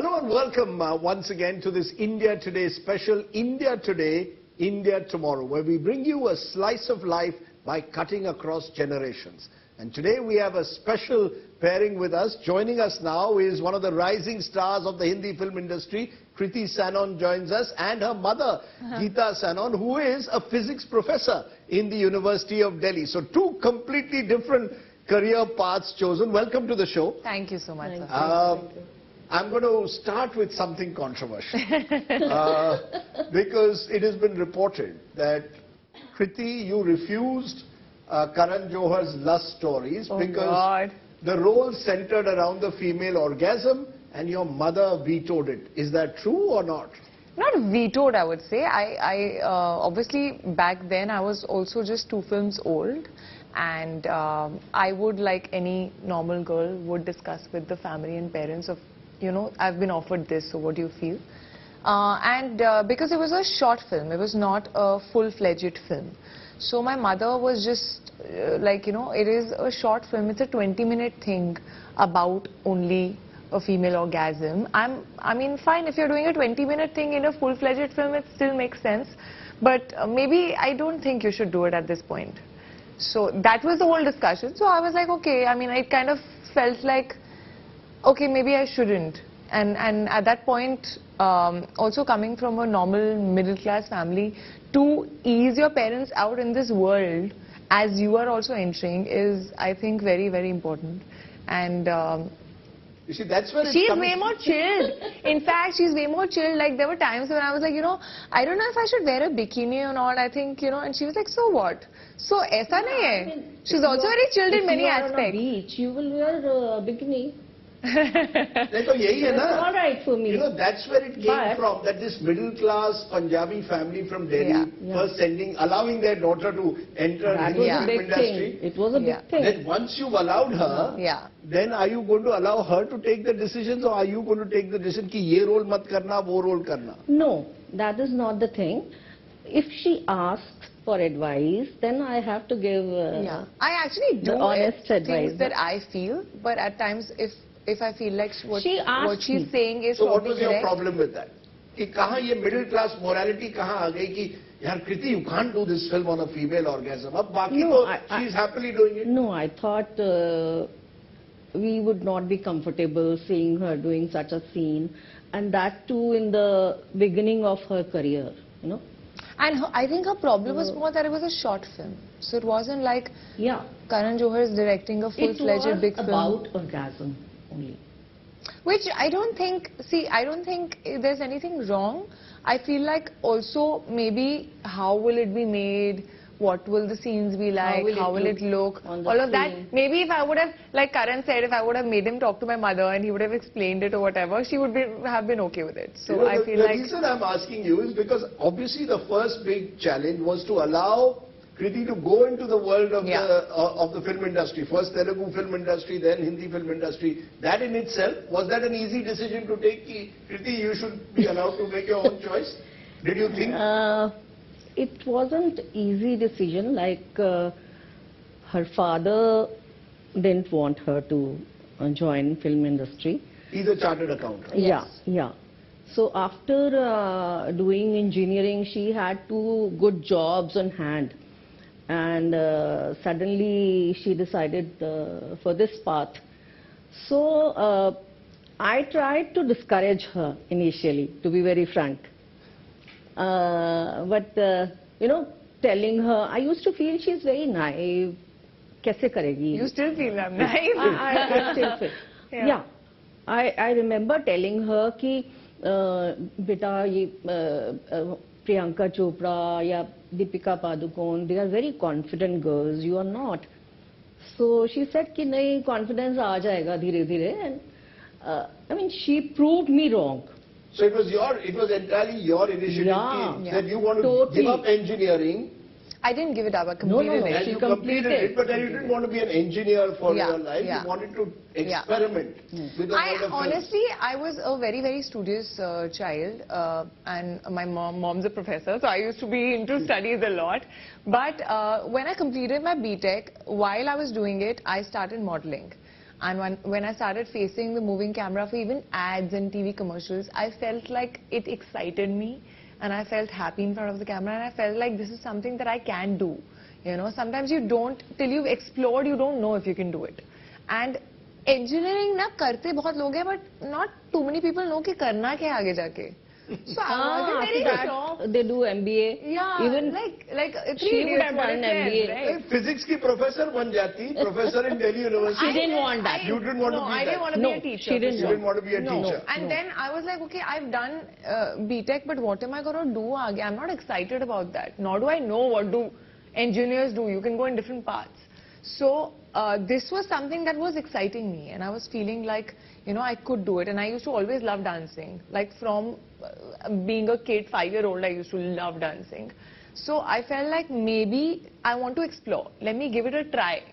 Hello and welcome once again to this India Today special, India Today, India Tomorrow, where we bring you a slice of life by cutting across generations. And today we have a special pairing with us. Joining us now is one of the rising stars of the Hindi film industry. Kriti Sanon joins us, and her mother, Geeta Sanon, who is a physics professor in the University of Delhi. So two completely different career paths chosen. Welcome to the show. Thank you so much. Thank you. I'm going to start with something controversial because it has been reported that, Kriti, you refused Karan Johar's lust stories because the role centered around the female orgasm and your mother vetoed it. Is that true or not? Not vetoed, I would say. I obviously back then I was also just 2 films old, and I would, like any normal girl, would discuss with the family and parents of, you know, I've been offered this, so what do you feel? Because it was a short film, it was not a full-fledged film. So my mother was just like, you know, it is a short film, it's a 20-minute thing about only a female orgasm. I mean, fine, if you're doing a 20-minute thing in a full-fledged film, it still makes sense. But maybe I don't think you should do it at this point. So that was the whole discussion. So I was like, okay, I mean, I kind of felt like, okay, maybe I shouldn't. And at that point, also coming from a normal middle-class family, to ease your parents out in this world, as you are also entering, is, I think, very, very important. And you see, that's where she's way more chilled. In fact, she's way more chilled. Like, there were times when I was like, you know, I don't know if I should wear a bikini or not. I think, you know, and she was like, so what? So, aisa nahi hai. She's also very chilled in many aspects. On a beach, you will wear a bikini. That's all right for me. You know, that's where it came from, that this middle-class Punjabi family from Delhi was allowing their daughter to enter the film industry. It was a big thing. Then once you've allowed her, then are you going to allow her to take the decisions, or are you going to take the decision ki ye role mat karna, wo role karna? No, that is not the thing. If she asks for advice, then I have to give I actually do honest advice. Things that I feel, but at times if I feel like what she's saying is so what was your problem with that? Ki kahan ye middle class morality kahan aa gayi ki yaar Kriti, you can't do this film on a female orgasm. Ab baki she's happily doing it. No, I thought we would not be comfortable seeing her doing such a scene, and that too in the beginning of her career, you know. And I think her problem was more that it was a short film. So it wasn't like Karan Johar is directing a full-fledged big film. It was about orgasm only. Which I don't think, I don't think there's anything wrong. I feel like also maybe how will it be made, what will the scenes be like, how will it look, all of that. Maybe if I would have, like Karan said, if I would have made him talk to my mother and he would have explained it or whatever, she would have been okay with it. So I feel like... The reason I'm asking you is because obviously the first big challenge was to allow Kriti to go into the world of the film industry. First Telugu film industry, then Hindi film industry. That in itself, was that an easy decision to take? Kriti, you should be allowed to make your own choice. Did you think? It wasn't easy decision. Like her father didn't want her to join film industry. He's a chartered accountant. Yeah. So after doing engineering, she had 2 good jobs on hand. And suddenly she decided for this path. So I tried to discourage her initially, to be very frank. But you know, telling her, I used to feel she's very naive. Kaise karegi? You still feel I'm naive? I still feel. I remember telling her ki beta ye Priyanka Chopra ya Deepika Padukone, they are very confident girls, you are not. So she said ki nahi, confidence aa jayega dheere dheere, and I mean, she proved me wrong. So it was entirely your initiative that you want to give up engineering. I didn't give it up, I completed it. And you completed it, but then you didn't want to be an engineer for your life. You wanted to experiment with the world of honestly, I was a very, very studious child, and my mom's a professor, so I used to be into studies a lot. But when I completed my BTech, while I was doing it, I started modeling. And when I started facing the moving camera for even ads and TV commercials, I felt like it excited me, and I felt happy in front of the camera, and I felt like this is something that I can do. You know, sometimes you don't, till you've explored, you don't know if you can do it. And engineering na karte bahut log hai, but not too many people know ki karna kya hai aage jaake. So I was very shocked. They do MBA. Yeah, even like she would have done MBA. Right? Physics ki professor ban jati, professor in Delhi University. She didn't want that. You didn't want to be that. I didn't want to be a teacher. She didn't want to be a teacher. And then I was like, okay, I've done BTech, but what am I going to do aage? I'm not excited about that. Nor do I know what do engineers do. You can go in different paths. So this was something that was exciting me, and I was feeling like, you know, I could do it. And I used to always love dancing. Like from being a kid, 5-year-old, I used to love dancing. So I felt like maybe I want to explore. Let me give it a try.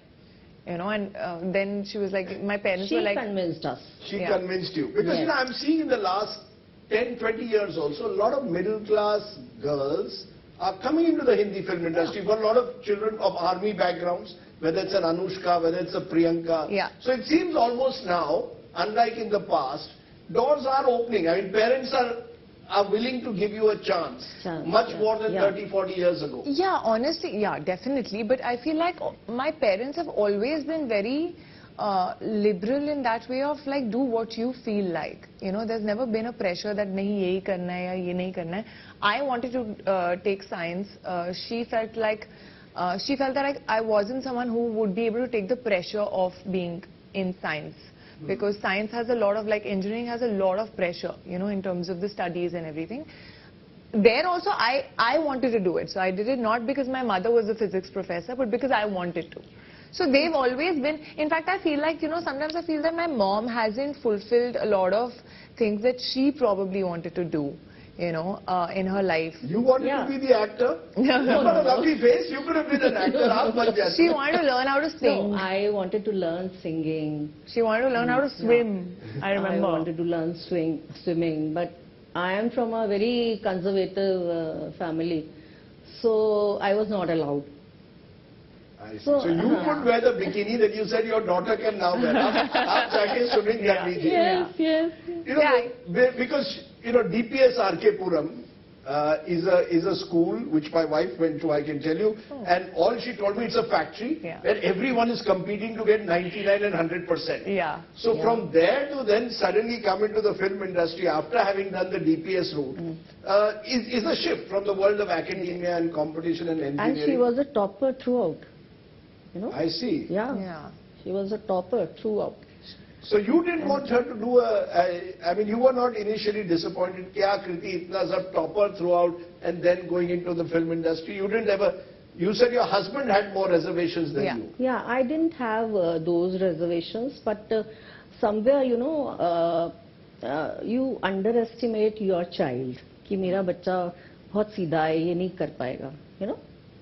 You know, and then she was like, my parents were like... She convinced us. She convinced you. Because, you know, I'm seeing in the last 10, 20 years also, a lot of middle-class girls are coming into the Hindi film industry. You've got a lot of children of army backgrounds, whether it's an Anushka, whether it's a Priyanka. Yeah. So it seems almost now, unlike in the past, doors are opening. I mean, parents are willing to give you a chance. Much more than 30, 40 years ago. Yeah, honestly, yeah, definitely. But I feel like my parents have always been very liberal in that way of like, do what you feel like. You know, there's never been a pressure that nahi yehi karna hai ya ye nahi karna hai. I wanted to take science. She felt that I wasn't someone who would be able to take the pressure of being in science. Because science has a lot of, like engineering has a lot of pressure, you know, in terms of the studies and everything. There also, I wanted to do it. So I did it not because my mother was a physics professor, but because I wanted to. So they've always been, in fact, I feel like, you know, sometimes I feel that my mom hasn't fulfilled a lot of things that she probably wanted to do, you know, in her life. You wanted to be the actor? You've got a lovely face. You could have been an actor. She wanted to learn how to sing. No, I wanted to learn singing. She wanted to learn how to swim. I remember. I wanted to learn swimming, but I am from a very conservative family, so I was not allowed. I see. So you could wear the bikini that you said your daughter can now wear. Yes. You know, because you know DPS RK Puram is a school which my wife went to, I can tell you, and all she told me, it's a factory where everyone is competing to get 99 and 100%. Yeah. So from there to then suddenly come into the film industry after having done the DPS route is a shift from the world of academia and competition and engineering. And she was a topper throughout. You know? I see. Yeah. She was a topper throughout. So you didn't want her to do I mean, you were not initially disappointed. Kya Kriti itna sab topper throughout and then going into the film industry. You didn't ever. You said your husband had more reservations than you. Yeah, I didn't have those reservations, but somewhere, you know, you underestimate your child. कि मेरा बच्चा बहुत सीधा है, ये नहीं कर पाएगा. You know,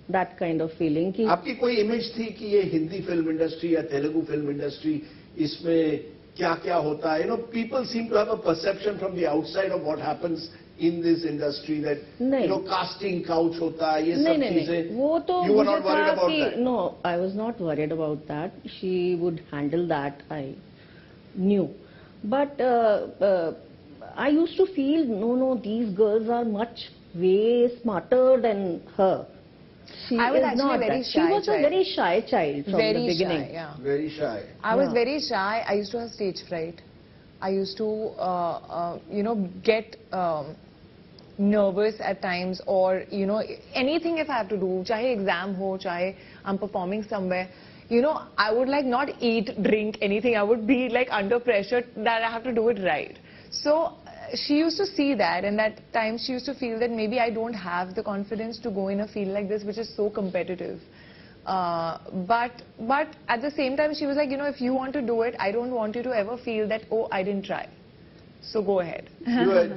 that kind of feeling. कि आपकी कोई इमेज थी कि ये हिंदी फिल्म इंडस्ट्री या तेलुगु फिल्म इंडस्ट्री इसमें क्या होता है? You know, people seem to have a perception from the outside of what happens in this industry that you know casting couch होता है, ये सब चीजें. वो तो you were not worried about that? No, I was not worried about that. She would handle that, I knew. But I used to feel, no, these girls are much way smarter than her. I was actually very shy. She was a very shy child from the beginning. Shy, yeah. Very shy. I was very shy. I used to have stage fright. I used to, you know, get nervous at times, or, you know, anything if I have to do, chahe exam ho, chahe I'm performing somewhere, you know, I would like not eat, drink, anything. I would be like under pressure that I have to do it right. So she used to see that, and at times she used to feel that maybe I don't have the confidence to go in a field like this, which is so competitive. But at the same time, she was like, you know, if you want to do it, I don't want you to ever feel that, oh, I didn't try. So go ahead.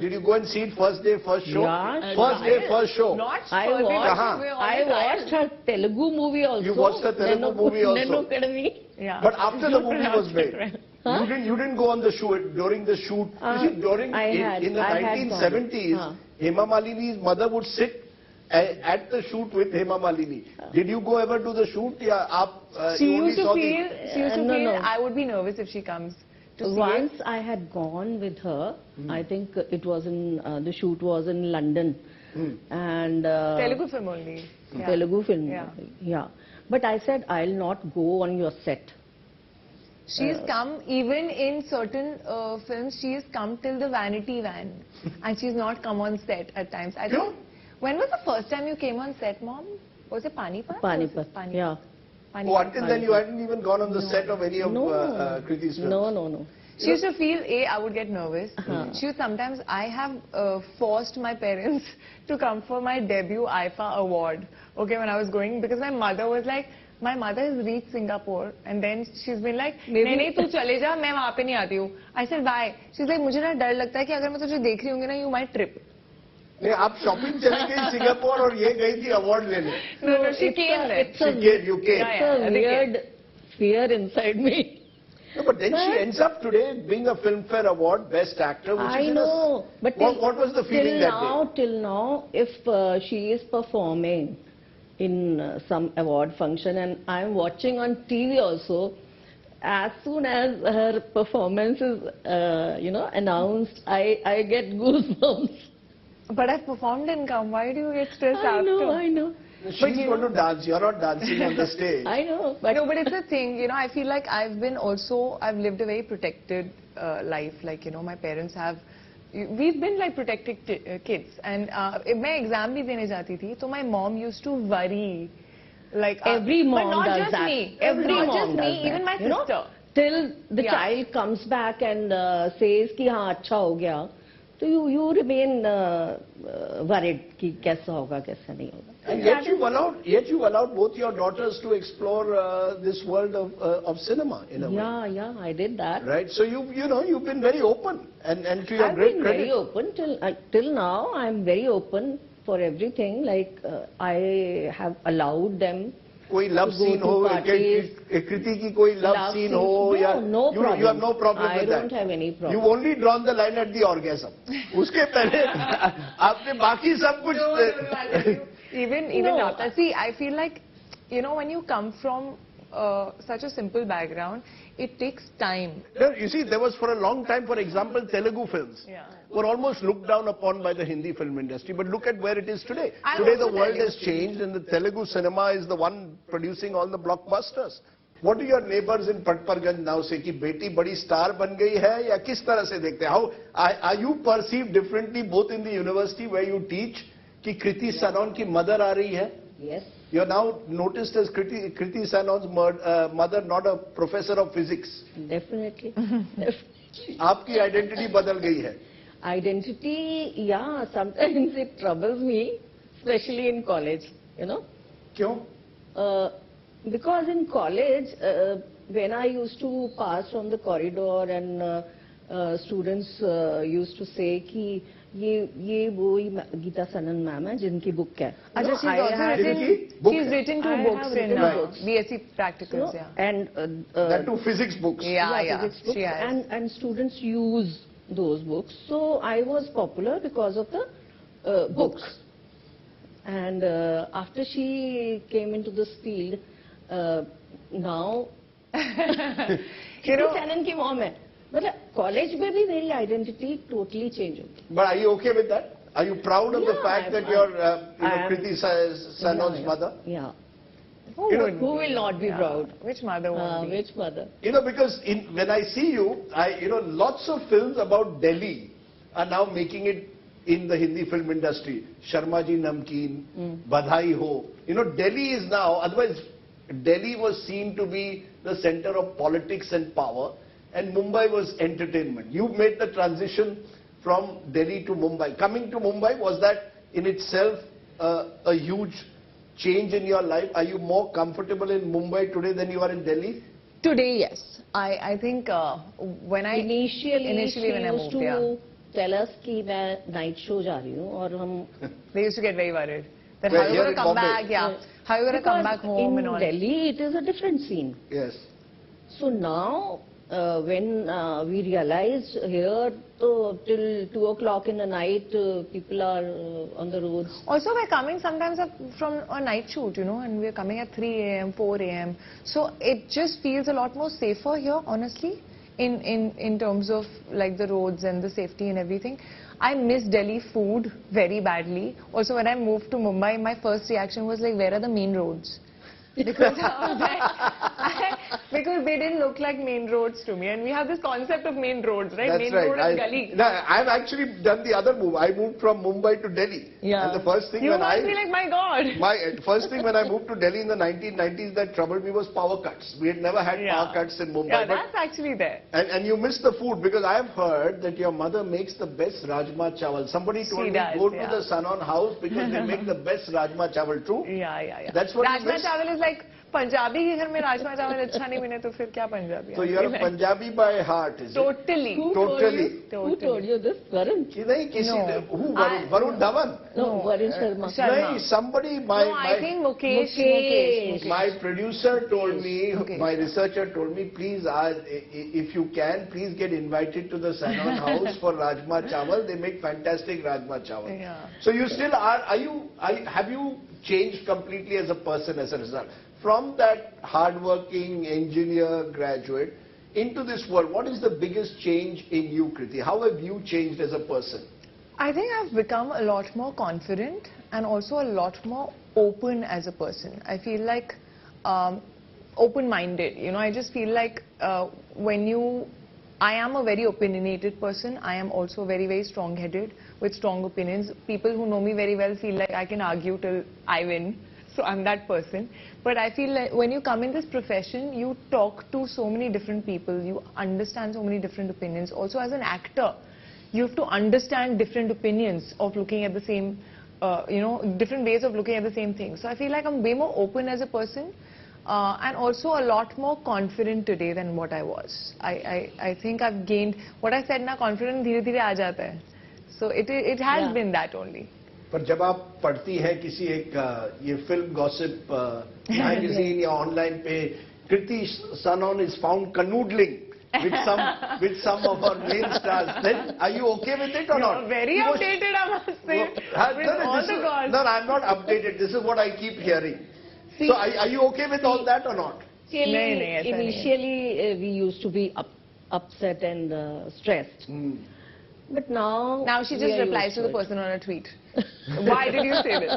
Did you go and see it first day, first show? Yeah, first day, first show. I watched her Telugu movie also. You watched the Telugu movie also. Yeah. But after the movie was made, you didn't go on the shoot during the shoot. You see, in the 1970s, Hema Malini's mother would sit at the shoot with Hema Malini. Did you go ever to the shoot? Yeah, She you only used to saw feel, No. I would be nervous if she comes to see Once it. I had gone with her, I think it was in, the shoot was in London. And Telugu film only. Yeah. Telugu film. Yeah. Yeah. But I said, I'll not go on your set. She's come, even in certain films, she's come till the vanity van. And she's not come on set at times. I think, when was the first time you came on set, Mom? Was it Panipat? Panipat. Yeah. Oh, until then you hadn't even gone on the set of any of Kriti's films? No. She used to feel, I would get nervous. She would sometimes, I have forced my parents to come for my debut IFA award. Okay, when I was going, because my mother was like, my mother has reached Singapore and then she's been like, नहीं तू चले जा, मैं वहाँ पे नहीं आती हूँ. I said why? She's like, मुझे ना डर लगता है कि अगर मैं तुझे देख रही हूँगी ना, you might trip. नहीं, आप शॉपिंग चली गई सिंगापुर और ये गई थी अवार्ड लेने. No, she came there. You came. It's a weird fear inside me. No, but then she ends up today being a Filmfare Award Best Actor, which I is know. But what was the feeling that day? Till now, if she is performing in some award function and I'm watching on TV also, as soon as her performance is, announced, I get goosebumps. But I've performed in Come. Why do you get stressed after? I know. She's going to dance. You're not dancing on the stage. I know. But No, but it's a thing, I feel like I've lived a very protected life. Like, my parents have, we've been like protected kids. And if मैं exam भी देने जाती थी, so my mom used to worry. Like, every mom but not does just that. me. Every not mom just does me, that. even my sister. Till the Yeah. child comes back and says कि हाँ अच्छा हो गया, तो you remain worried कि कैसा होगा कैसा नहीं होगा. And yet you allowed both your daughters to explore this world of cinema in a way. Yeah, I did that. Right. So you've been very open, and to your I've great been credit. very open till now. I'm very open for everything. Like I have allowed them. कोई love to go scene to हो, parties. कृति की कोई love scene हो, या no problem. you have no problem I with that. don't have any problem. You've only drawn the line at the orgasm. उसके पहले आपने बाकी सब कुछ. Even after. See, I feel like, when you come from such a simple background, it takes time. You see, there was for a long time, for example, Telugu films were almost looked down upon by the Hindi film industry. But look at where it is today. Today the world has changed and the Telugu cinema is the one producing all the blockbusters. What do your neighbors in Patparganj now say कि बेटी बड़ी star बन गई है या किस तरह से देखते हैं? How are you perceived differently both in the university where you teach कि Kriti Sanon की mother आ रही है? Yes. You are now noticed as Kriti Sanon's mother, not a professor of physics. Definitely. आपकी identity बदल गई है. Identity, yeah, sometimes it troubles me, especially in college, क्यों? Because in college, when I used to pass from the corridor and students used to say कि ये वो गीता सनन ma'am है जिनकी बुक है. She's written two books in BSc practicals, And that two physics books. Physics books. She has. And students use those books. So I was popular because of the books. And after she came into this field, now Kriti Sanon की mom है. मतलब college में भी मेरी identity totally change होगी. But are you okay with that? Are you proud of the fact that you're Kriti Sanon's mother? Yeah. Who will not be proud? Which mother won't be? Which mother? Because when I see you, lots of films about Delhi are now making it in the Hindi film industry. Sharma Ji Namkeen, Badhai Ho. Delhi is now, otherwise Delhi was seen to be the center of politics and power. And Mumbai was entertainment. You made the transition from Delhi to Mumbai. Coming to Mumbai, was that in itself a huge change in your life? Are you more comfortable in Mumbai today than you are in Delhi? Today, yes. I think when I initially when I used moved, to tell us कि मैं night show जा रही हूँ और हम. They used to get very worried that Well, how you here going in to come Bombay. back, how you going to come back home and all. In Delhi, it is a different scene. Yes. So now when we realized here, till 2 o'clock in the night, people are on the roads. Also, we're coming sometimes from a night shoot, you know, and we're coming at 3 a.m., 4 a.m. So it just feels a lot more safer here, honestly, in terms of like the roads and the safety and everything. I miss Delhi food very badly. Also, when I moved to Mumbai, my first reaction was like, where are the main roads? Because because they didn't look like main roads to me, and we have this concept of main roads, right? That's main right. road is gully. No, I've actually done the other move. I moved from Mumbai to Delhi. Yeah. And the first thing You when must be like, my God. first thing when I moved to Delhi in the 1990s that troubled me was power cuts. We had never had power cuts in Mumbai. Yeah, but that's actually there. And you miss the food, because I have heard that your mother makes the best rajma chawal. Somebody told me does, go to the Sanon house because they make the best rajma chawal. True? Yeah. That's what you Rajma miss? chawal is like Punjabi के घर में राजमा चावल अच्छा नहीं बने तो फिर क्या Punjabi? So you're a Punjabi by heart, is it? Totally. Who Totally. Who told you this, Varun? Who? Varun Dhawan? No, Varun Sharma. No, somebody, I think Mukesh. my producer told me, my researcher told me, please, if you can, please get invited to the Sanon house for Rajma Chawal. They make fantastic Rajma Chawal. Yeah. So you still have you changed completely as a person as a result? From that hard-working engineer graduate into this world, what is the biggest change in you, Kriti? How have you changed as a person? I think I've become a lot more confident and also a lot more open as a person. I feel like open-minded. You know, I just feel like I am a very opinionated person. I am also very, very strong-headed with strong opinions. People who know me very well feel like I can argue till I win. So I'm that person. But I feel like when you come in this profession, you talk to so many different people. You understand so many different opinions. Also, as an actor, you have to understand different opinions of looking at the same, different ways of looking at the same thing. So I feel like I'm way more open as a person. And also a lot more confident today than what I was. I think I've gained, what I said na, confidence धीरे धीरे आ जाता है. So it has been that only. पर जब आप पढ़ती है किसी एक ये फिल्म गॉसिप मैगजीन या ऑनलाइन पे Kriti Sanon is found canoodling with some of our main stars, then are you okay with it or not? Very updated, I must say. With all the girls. No, I'm not updated. This is what I keep hearing. So are you okay with all that or not? Initially, we used to be upset and stressed. But now she just replies to the person on a tweet. Why did you say this?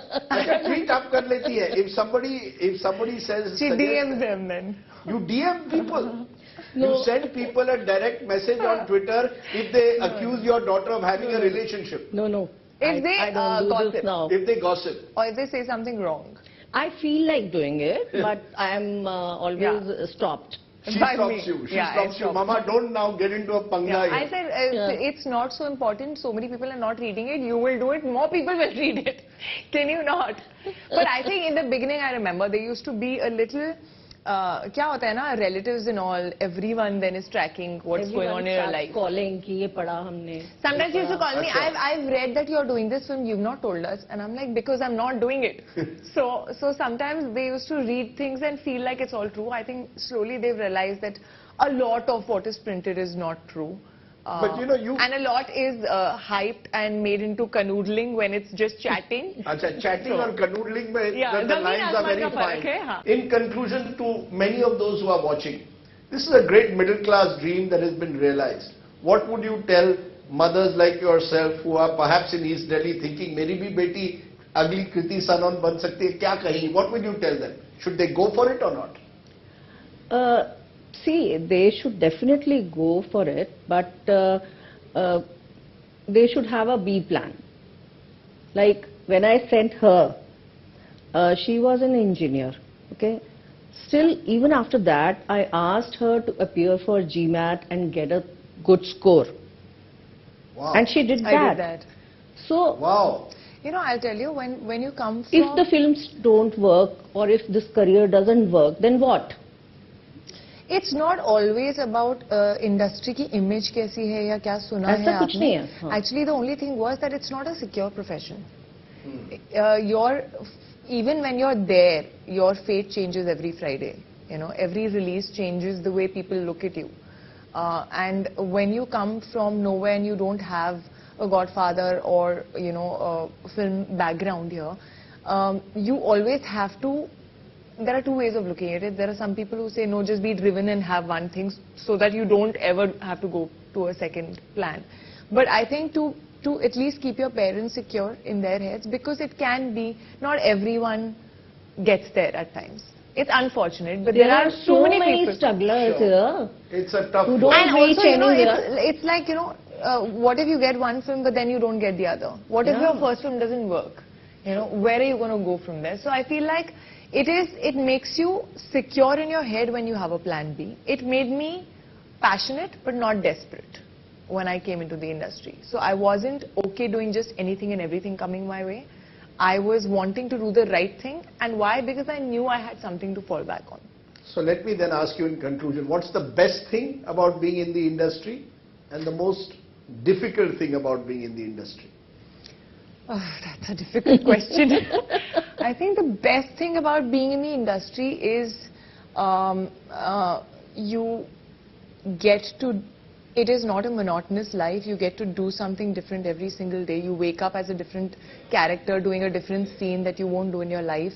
Tweet up kar leti hai. If somebody says, she DMs them then. You DM people. No. You send people a direct message on Twitter if they accuse your daughter of having a relationship. No. If they gossip. Now. If they gossip. Or if they say something wrong. I feel like doing it, but I am always stopped. She stops you. She stops you. Mama, don't now get into a panga. I said, it's not so important. So many people are not reading it. You will do it. More people will read it. Can you not? But I think in the beginning, I remember there used to be a little, क्या होता है ना, relatives and all, everyone then is tracking what's going on in your life. Calling कि ये पढ़ा हमने. Sometimes you used to call me, I've read that you're doing this film, you've not told us. And I'm like, because I'm not doing it. So sometimes they used to read things and feel like it's all true. I think slowly they've realized that a lot of what is printed is not true. But you know, and a lot is hyped and made into canoodling when it's just chatting. Chatting or canoodling, the lines are very fine. Hai, In conclusion, to many of those who are watching, this is a great middle class dream that has been realized. What would you tell mothers like yourself who are perhaps in East Delhi thinking, "Meri bhi beti agli Kriti Sanon ban sakti hai, kya kahi?" What would you tell them? Should they go for it or not? See, they should definitely go for it, but they should have a B plan. Like when I sent her, she was an engineer, okay? Still, even after that, I asked her to appear for GMAT and get a good score. Wow. And she did that. I did that. So, wow. You know, I'll tell you, when you come from... If the films don't work or if this career doesn't work, then what? It's not always about industry की image कैसी है या क्या सुना है ऐसा कुछ नहीं है. Actually, the only thing was that it's not a secure profession. Even when you're there, your fate changes every Friday. You know, every release changes the way people look at you. And when you come from nowhere and you don't have a godfather or, you know, a film background here, you always have to, there are two ways of looking at it. There are some people who say, no, just be driven and have one thing so that you don't ever have to go to a second plan. But I think to at least keep your parents secure in their heads, because it can be, not everyone gets there at times. It's unfortunate, but there are so many people. strugglers here. It's a tough Who one. don't And reach also, you know, anywhere. it's like, you know, what if you get one film but then you don't get the other? What if your first film doesn't work? You know, where are you going to go from there? So I feel like it makes you secure in your head when you have a plan B. It made me passionate but not desperate when I came into the industry. So I wasn't okay doing just anything and everything coming my way. I was wanting to do the right thing. And why? Because I knew I had something to fall back on. So let me then ask you in conclusion, what's the best thing about being in the industry and the most difficult thing about being in the industry? Oh, that's a difficult question. I think the best thing about being in the industry is you get to, it is not a monotonous life. You get to do something different every single day. You wake up as a different character doing a different scene that you won't do in your life.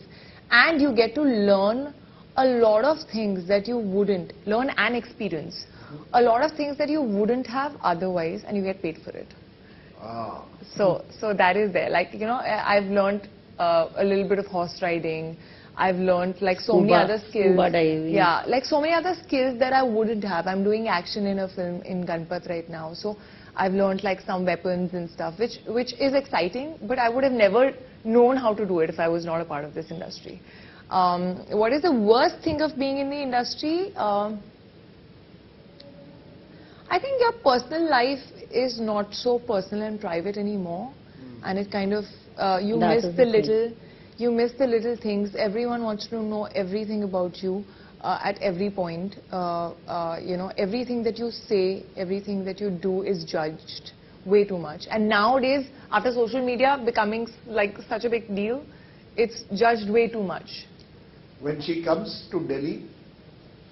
And you get to learn a lot of things that you wouldn't, learn and experience. A lot of things that you wouldn't have otherwise, and you get paid for it. Ah. So that is there. Like, you know, I've learned a little bit of horse riding. I've learned like so many other skills. Scuba diving. Yeah, like so many other skills that I wouldn't have. I'm doing action in a film in Ganpat right now. So I've learned like some weapons and stuff, which is exciting, but I would have never known how to do it if I was not a part of this industry. What is the worst thing of being in the industry? I think your personal life is not so personal and private anymore, and it kind of you miss the little things. Everyone wants to know everything about you at every point. You know, everything that you say, everything that you do is judged way too much. And nowadays, after social media becoming like such a big deal, it's judged way too much. When she comes to Delhi,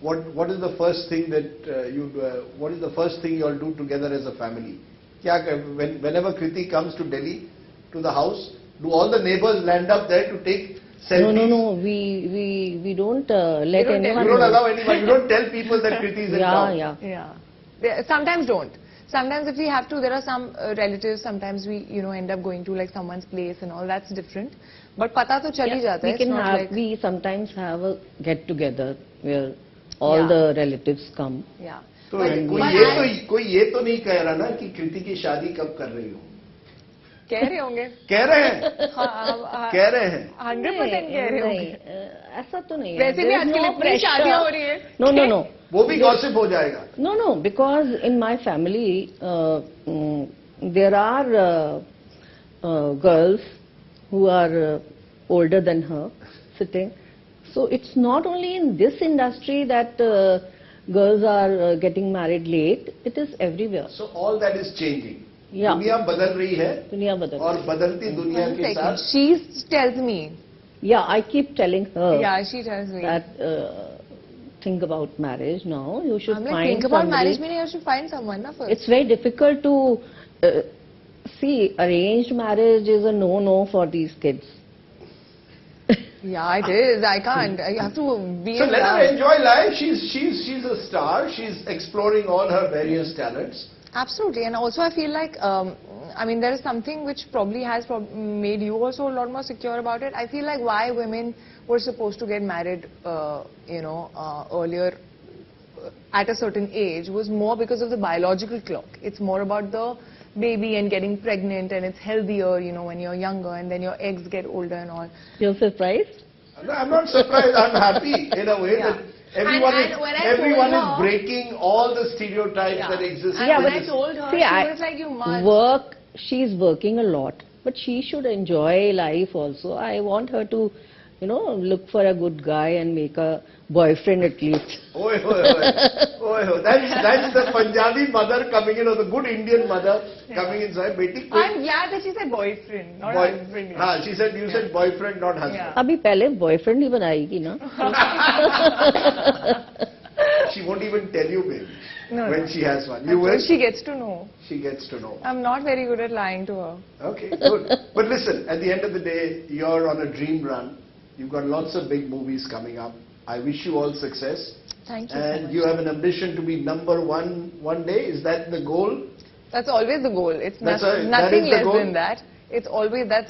what is the first thing that what is the first thing you all do together as a family? Whenever Kriti comes to Delhi, to the house, do all the neighbors land up there to take selfies? No. We don't let anyone. You don't allow anyone. You don't tell people that Kriti is in town. Yeah. Sometimes don't. Sometimes if we have to, there are some relatives. Sometimes we, you know, end up going to like someone's place and all. That's different. But pata to chali jata hai. We sometimes have a get together where all the relatives come. Yeah. तो कोई ये तो नहीं कह रहा ना कि कृति की शादी कब कर रही हो? कह रहे होंगे. कह रहे हैं. कह रहे हैं. 100% कह रहे होंगे. ऐसा तो नहीं है. वैसे भी आजकल इतनी शादियां हो रही है. No. वो भी गॉसिप हो जाएगा. No, because in my family there are girls who are older than her sitting. So it's not only in this industry that girls are getting married late. It is everywhere. So all that is changing. Yeah. दुनिया बदल रही है और बदलती दुनिया के साथ. She tells me. Yeah, I keep telling her. Yeah, she tells me that think about marriage now. You should find think about marriage meaning you should find someone na first. It's very difficult to see. Arranged marriage is a no for these kids. Yeah, it is. I can't. You have to be. So let her enjoy life. She's a star. She's exploring all her various talents. Absolutely, and also I feel like, I mean, there is something which probably has made you also a lot more secure about it. I feel like why women were supposed to get married, you know, earlier at a certain age was more because of the biological clock. It's more about the baby and getting pregnant, and it's healthier, you know, when you're younger, and then your eggs get older and all. You're surprised? No, I'm not surprised. I'm happy in a way that everyone is breaking all the stereotypes that exist. And when I told her, she was like, you must. She's working a lot, but she should enjoy life also. I want her to, you know, look for a good guy and make a boyfriend at least. Oi. That's the Punjabi mother coming in, or the good Indian mother coming inside. I'm glad that she said boyfriend, not husband. She said, you said boyfriend, not husband. Yeah. अभी पहले boyfriend ही बनाएगी ना. She won't even tell you, baby. No, when no. she has one. That's You will? when she gets to know. She gets to know. I'm not very good at lying to her. Okay, good. But listen, at the end of the day, you're on a dream run. You've got lots of big movies coming up. I wish you all success. Thank you so And much. you have an ambition to be #1 one day. Is that the goal? That's always the goal. It's That's nothing that is the less goal? than that. That's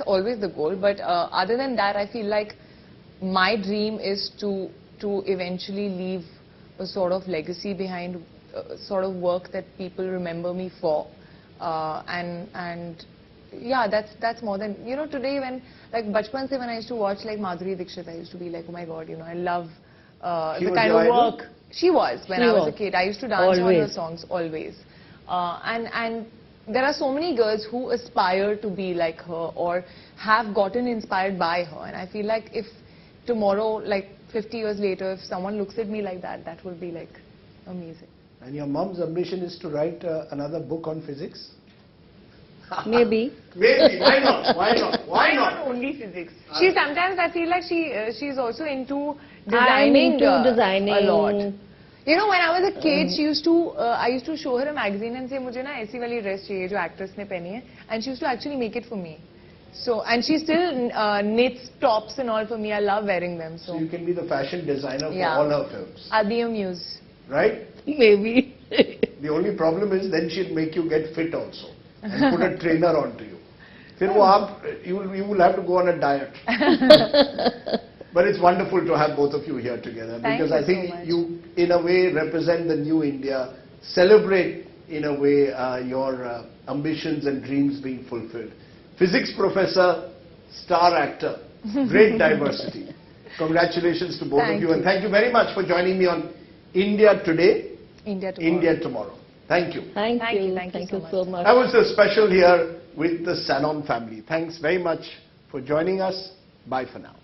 always the goal. But other than that, I feel like my dream is to eventually leave a sort of legacy behind, sort of work that people remember me for. And yeah, that's more than, you know, today when, like, bachpan se when I used to watch like Madhuri Dixit, I used to be like, oh my God, you know, I love She the was kind your of idol? work. She was when She I was was. a kid. I used to dance on her Always. songs always. And there are so many girls who aspire to be like her or have gotten inspired by her. And I feel like if tomorrow, like 50 years later, if someone looks at me like that, that would be like amazing. And your mom's ambition is to write another book on physics? Maybe. Maybe. Why not? Why not? Why Not not? only physics. She sometimes, I feel like she's also into I'm designing, into designing. a lot. You know, when I was a kid, she used to, I used to show her a magazine and say, "Mujhe na aisi wali dress chahiye jo actress ne pehni hai," and she used to actually make it for me. So, and she still knits tops and all for me. I love wearing them. So So, you can be the fashion designer for Yeah. all her films, I'll be a muse. right? Maybe. The only problem is then she'll make you get fit also and put a trainer onto you. Then you will have to go on a diet. But it's wonderful to have both of you here together Thank because you I think so much. you, in a way, represent the new India, celebrate, in a way, your ambitions and dreams being fulfilled. Physics professor, star actor, great diversity. Congratulations to both of Thank you, you. and thank you very much for joining me on India Today, India tomorrow. India Tomorrow. Thank you. Thank Thank you. you, thank you so so much. much. That was a special here with the Sanon family. Thanks very much for joining us. Bye for now.